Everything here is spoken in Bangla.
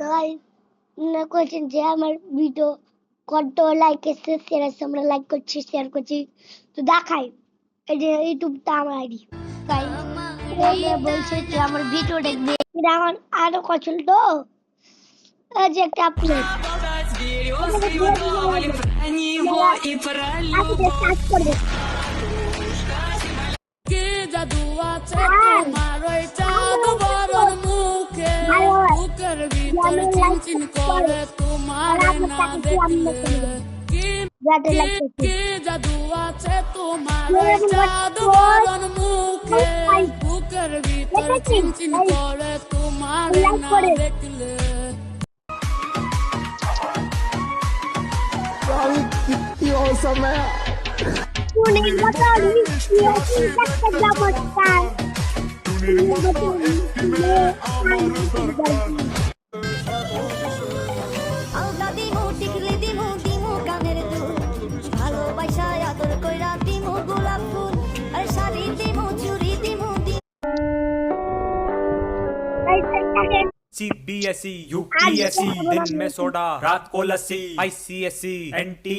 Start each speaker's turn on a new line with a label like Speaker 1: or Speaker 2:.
Speaker 1: তাই না কোয়েশ্চেন যে আমার ভিডিও কত লাইক এসেছে শেয়ার আছে আমরা লাইক করছি শেয়ার করছি তো দেখাই এই যে ইউটিউবটা আমার আইডি তাই বলছে যে আমার ভিডিও দেখবে এটা আমার আরো কচল তো এই যে একটা আপলোড করবে
Speaker 2: জাদু আছে তোমার ওই চাঁদ বরণ মুখে বুকের ভিতরে চিনচিন করে তোমার না দেখলে কি জাদু আছে তোমার ওই চাঁদ বরণ মুখে বুকের ভিতরে চিনচিন করে তোমার না দেখলে
Speaker 3: कितनी औसम है
Speaker 4: CBSE UPSC दिन में सोडा रात को लस्सी ICSE NT